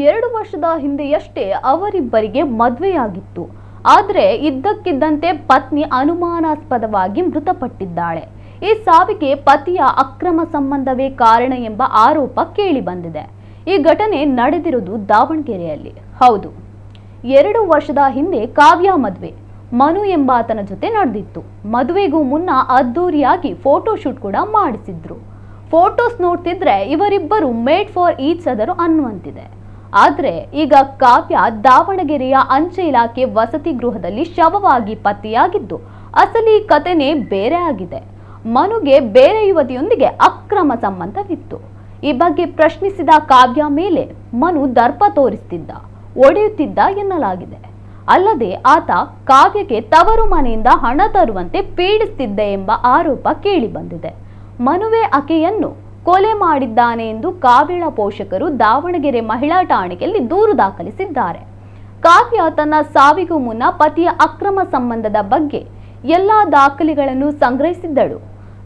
2 ವರ್ಷದ ಹಿಂದೆಯಷ್ಟೇ ಅವರಿಬ್ಬರಿಗೆ ಮದುವೆಯಾಗಿತ್ತು. ಆದರೆ ಇದ್ದಕ್ಕಿದ್ದಂತೆ ಪತ್ನಿ ಅನುಮಾನಾಸ್ಪದವಾಗಿ ಮೃತಪಟ್ಟಿದ್ದಾಳೆ. ಈ ಸಾವಿಗೆ ಪತಿಯ ಅಕ್ರಮ ಸಂಬಂಧವೇ ಕಾರಣ ಎಂಬ ಆರೋಪ ಕೇಳಿ ಬಂದಿದೆ. ಈ ಘಟನೆ ನಡೆದಿರುವುದು ದಾವಣಗೆರೆಯಲ್ಲಿ. ಹೌದು, 2 ವರ್ಷದ ಹಿಂದೆ ಕಾವ್ಯ ಮದುವೆ ಮನು ಎಂಬಾತನ ಜೊತೆ ನಡೆದಿತ್ತು. ಮದುವೆಗೂ ಮುನ್ನ ಅದ್ದೂರಿಯಾಗಿ ಫೋಟೋಶೂಟ್ ಕೂಡ ಮಾಡಿಸಿದ್ರು. ಫೋಟೋಸ್ ನೋಡ್ತಿದ್ರೆ ಇವರಿಬ್ಬರು ಮೇಡ್ ಫಾರ್ ಈಚ್ ಅದರ್ ಅನ್ನುವಂತಿದೆ. ಆದರೆ ಈಗ ಕಾವ್ಯ ದಾವಣಗೆರೆಯ ಅಂಚೆ ಇಲಾಖೆ ವಸತಿ ಗೃಹದಲ್ಲಿ ಶವವಾಗಿ ಪತ್ತೆಯಾಗಿದ್ದು ಅಸಲಿ ಕತೆನೇ ಬೇರೆ ಆಗಿದೆ. ಮನುಗೆ ಬೇರೆ ಯುವತಿಯೊಂದಿಗೆ ಅಕ್ರಮ ಸಂಬಂಧವಿತ್ತು. ಈ ಬಗ್ಗೆ ಪ್ರಶ್ನಿಸಿದ ಕಾವ್ಯ ಮೇಲೆ ಮನು ದರ್ಪ ತೋರಿಸುತ್ತಿದ್ದ, ಒಡೆಯುತ್ತಿದ್ದ ಎನ್ನಲಾಗಿದೆ. ಅಲ್ಲದೆ ಆತ ಕಾವ್ಯಕ್ಕೆ ತವರು ಮನೆಯಿಂದ ಹಣ ತರುವಂತೆ ಪೀಡಿಸುತ್ತಿದ್ದ ಎಂಬ ಆರೋಪ ಕೇಳಿ ಬಂದಿದೆ. ಮನುವೆ ಆಕೆಯನ್ನು ಕೊಲೆ ಮಾಡಿದ್ದಾನೆ ಎಂದು ಕಾವ್ಯಳ ಪೋಷಕರು ದಾವಣಗೆರೆ ಮಹಿಳಾ ಠಾಣೆಯಲ್ಲಿ ದೂರು ದಾಖಲಿಸಿದ್ದಾರೆ. ಕಾವ್ಯ ತನ್ನ ಸಾವಿಗೂ ಮುನ್ನ ಪತಿಯ ಅಕ್ರಮ ಸಂಬಂಧದ ಬಗ್ಗೆ ಎಲ್ಲಾ ದಾಖಲೆಗಳನ್ನು ಸಂಗ್ರಹಿಸಿದ್ದಳು.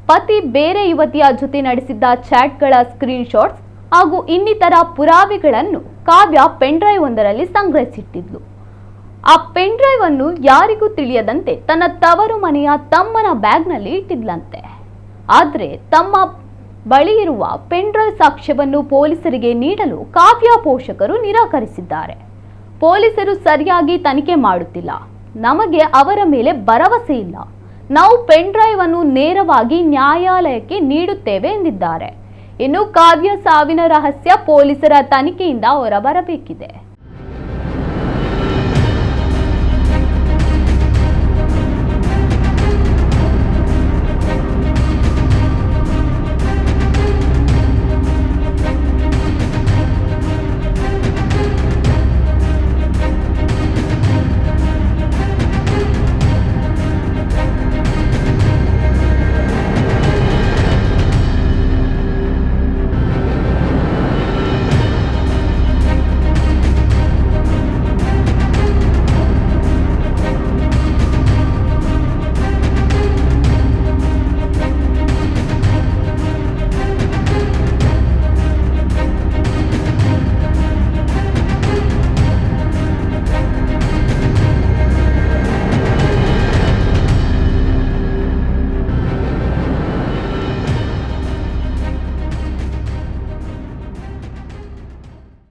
ಪತಿ ಬೇರೆ ಯುವತಿಯ ಜೊತೆ ನಡೆಸಿದ್ದ ಚಾಟ್ಗಳ ಸ್ಕ್ರೀನ್ ಶಾಟ್ಸ್ ಹಾಗೂ ಇನ್ನಿತರ ಪುರಾವೆಗಳನ್ನು ಕಾವ್ಯ ಪೆನ್ಡ್ರೈವ್ ಒಂದರಲ್ಲಿ ಸಂಗ್ರಹಿಸಿಟ್ಟಿದ್ಲು. ಆ ಪೆನ್ಡ್ರೈವ್ ಅನ್ನು ಯಾರಿಗೂ ತಿಳಿಯದಂತೆ ತನ್ನ ತವರು ಮನೆಯ ತಮ್ಮನ ಬ್ಯಾಗ್ನಲ್ಲಿ ಇಟ್ಟಿದ್ಲಂತೆ. ಆದರೆ ತಮ್ಮ ಬಳಿ ಇರುವ ಪೆನ್ಡ್ರೈವ್ ಸಾಕ್ಷ್ಯವನ್ನು ಪೊಲೀಸರಿಗೆ ನೀಡಲು ಕಾವ್ಯ ಪೋಷಕರು ನಿರಾಕರಿಸಿದ್ದಾರೆ. ಪೊಲೀಸರು ಸರಿಯಾಗಿ ತನಿಖೆ ಮಾಡುತ್ತಿಲ್ಲ, ನಮಗೆ ಅವರ ಮೇಲೆ ಭರವಸೆ ಇಲ್ಲ, ನಾವು ಪೆನ್ಡ್ರೈವ್ ಅನ್ನು ನೇರವಾಗಿ ನ್ಯಾಯಾಲಯಕ್ಕೆ ನೀಡುತ್ತೇವೆ ಎಂದಿದ್ದಾರೆ. ಇನ್ನು ಕಾವ್ಯ ಸಾವಿನ ರಹಸ್ಯ ಪೊಲೀಸರ ತನಿಖೆಯಿಂದ ಹೊರಬರಬೇಕಿದೆ.